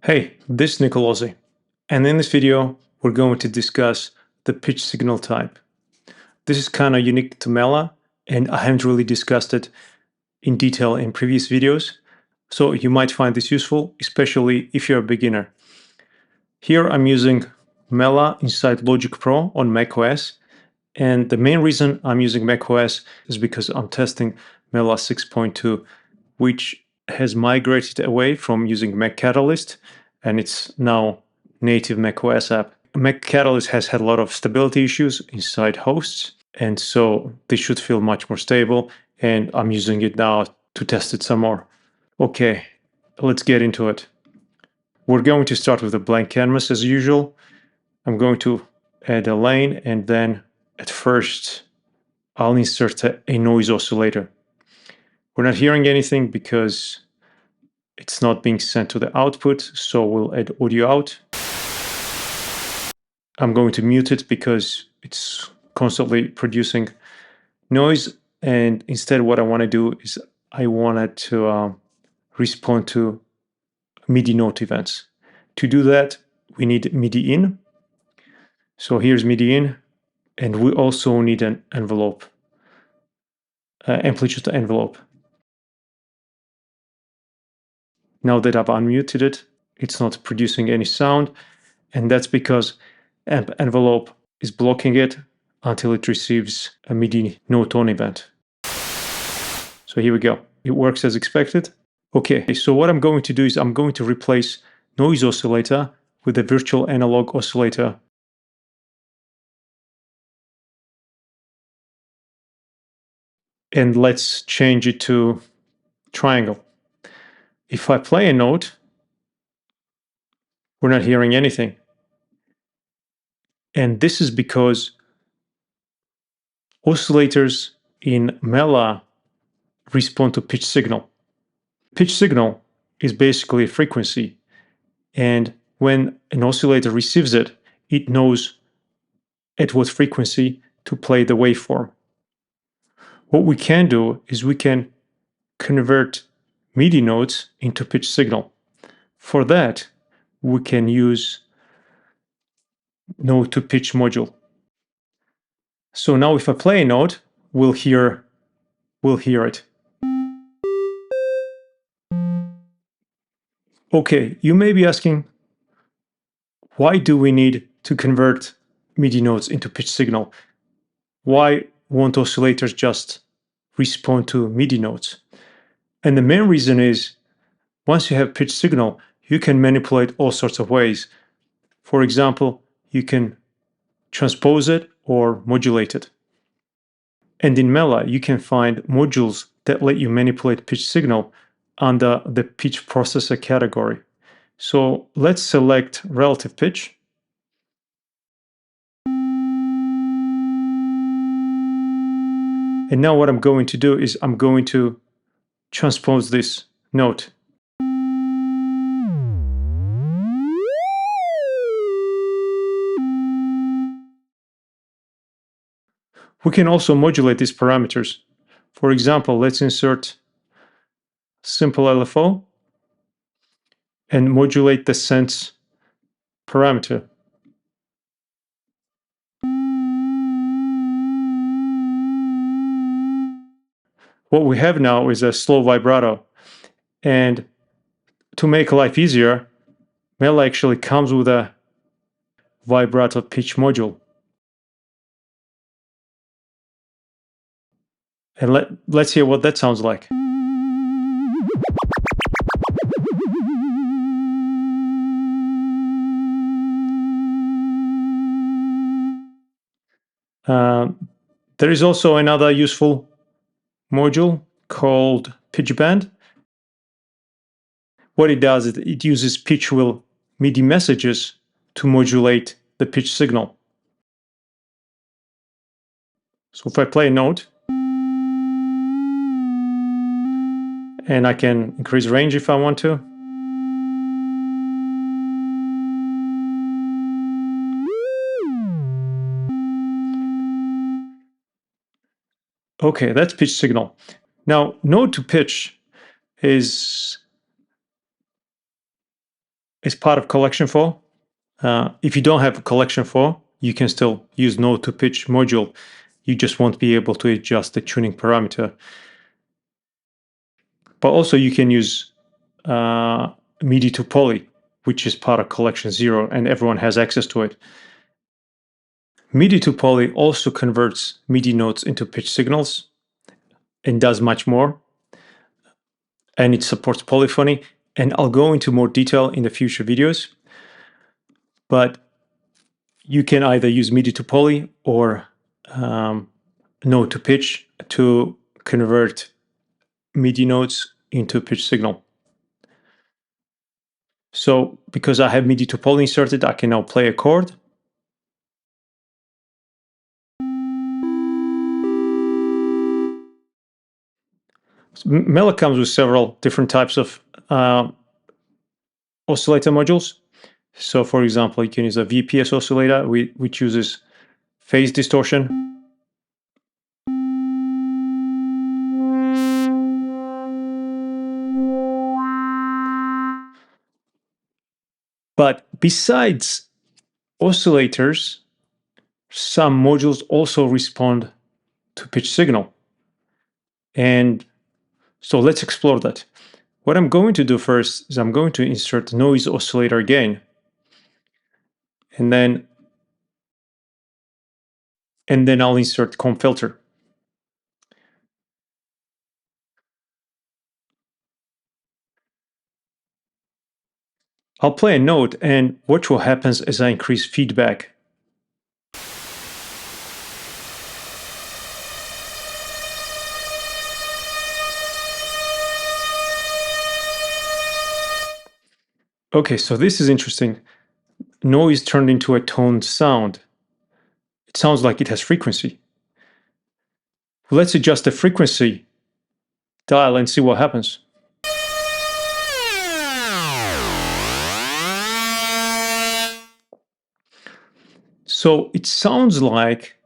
Hey, this is Nicolosi, and in this video, we're going to discuss the pitch signal type. This is kind of unique to Mela, and I haven't really discussed it in detail in previous videos, so you might find this useful, especially if you're a beginner. Here I'm using Mela inside Logic Pro on macOS, and the main reason I'm using macOS is because I'm testing Mela 6.2, which has migrated away from using Mac Catalyst, and it's now native macOS app. Mac Catalyst has had a lot of stability issues inside hosts, and so this should feel much more stable, and I'm using it now to test it some more. Okay, let's get into it. We're going to start with a blank canvas as usual. I'm going to add a lane, and then at first I'll insert a noise oscillator. We're not hearing anything because it's not being sent to the output, so we'll add audio out. I'm going to mute it because it's constantly producing noise, and instead what I want to do is I want it to respond to MIDI note events. To do that, we need MIDI in. So here's MIDI in, and we also need an envelope, amplitude envelope. Now that I've unmuted it, it's not producing any sound, and that's because amp envelope is blocking it until it receives a MIDI note on event. So here we go. It works as expected. Okay, so what I'm going to do is I'm going to replace noise oscillator with a virtual analog oscillator. And let's change it to triangle. If I play a note, we're not hearing anything. And this is because oscillators in Mela respond to pitch signal. Pitch signal is basically a frequency, and when an oscillator receives it, it knows at what frequency to play the waveform. What we can do is we can convert MIDI notes into pitch signal. For that, we can use note to pitch module. So now if I play a note, we'll hear it. Okay, you may be asking, why do we need to convert MIDI notes into pitch signal? Why won't oscillators just respond to MIDI notes? And the main reason is, once you have pitch signal, you can manipulate all sorts of ways. For example, you can transpose it or modulate it. And in Mela, you can find modules that let you manipulate pitch signal under the pitch processor category. So let's select relative pitch. And now what I'm going to do is I'm going to transpose this note. We can also modulate these parameters. For example, let's insert simple LFO and modulate the sense parameter. What we have now is a slow vibrato. And to make life easier, Mela actually comes with a vibrato pitch module. And let's hear what that sounds like. There is also another useful module called pitch band. What it does is it uses pitch wheel MIDI messages to modulate the pitch signal. So if I play a note, and I can increase range if I want to. Okay, that's pitch signal. Now, note to pitch is is part of collection for. If you don't have a collection for, you can still use node to pitch module. You just won't be able to adjust the tuning parameter. But also you can use MIDI-to-Poly, which is part of collection 0, and everyone has access to it. MIDI-to-Poly also converts MIDI notes into pitch signals and does much more. And it supports polyphony, and I'll go into more detail in the future videos. But you can either use MIDI-to-Poly or node to pitch to convert MIDI notes into pitch signal. So because I have MIDI-to-Poly inserted, I can now play a chord. Mela comes with several different types of oscillator modules. So for example, you can use a VPS oscillator, which uses phase distortion. But besides oscillators, some modules also respond to pitch signal. And so let's explore that. What I'm going to do first is I'm going to insert noise oscillator again. And then I'll insert comb filter. I'll play a note and watch what happens as I increase feedback. Okay, so this is interesting. Noise turned into a toned sound. It sounds like it has frequency. Let's adjust the frequency dial and see what happens. So it sounds like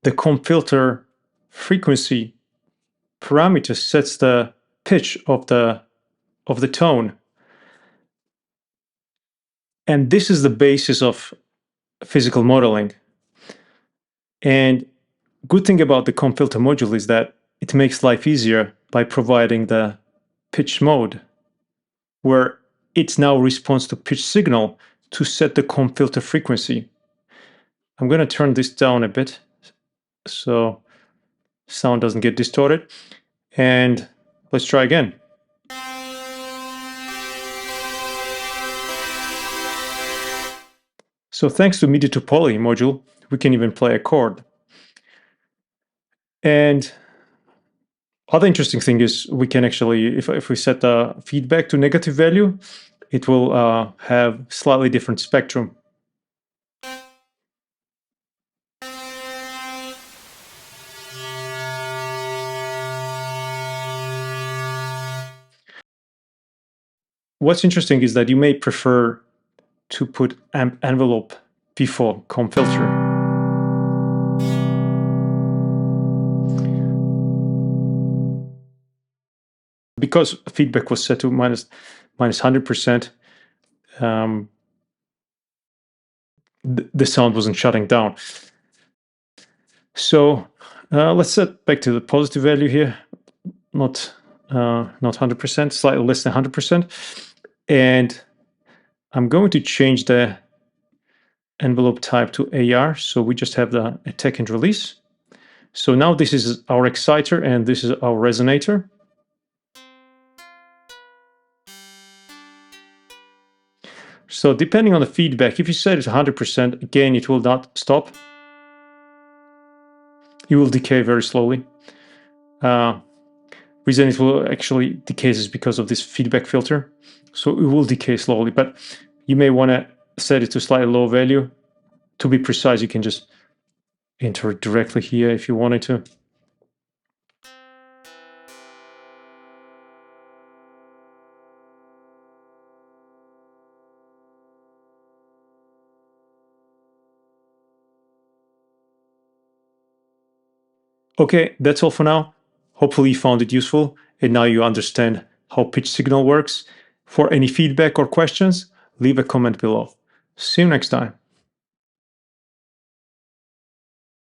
the comb filter frequency parameter sets the pitch of the tone. And this is the basis of physical modeling. And good thing about the comb filter module is that it makes life easier by providing the pitch mode, where it now responds to pitch signal to set the comb filter frequency. I'm going to turn this down a bit so sound doesn't get distorted. And let's try again. So thanks to MIDI-to-Poly module, we can even play a chord. And other interesting thing is we can actually, if we set the feedback to negative value, it will have slightly different spectrum. What's interesting is that you may prefer to put amp envelope before comb filter. Because feedback was set to minus 100%, the sound wasn't shutting down. So let's set back to the positive value here, not 100%, slightly less than 100%. And I'm going to change the envelope type to AR, so we just have the attack and release. So now this is our exciter and this is our resonator. So depending on the feedback, if you set it 100%, again, it will not stop. It will decay very slowly. Reason it will actually decay is because of this feedback filter. So it will decay slowly, but you may want to set it to slightly low value. To be precise, you can just enter it directly here if you wanted to. Okay, that's all for now. Hopefully you found it useful and now you understand how pitch signal works. For any feedback or questions, leave a comment below. See you next time.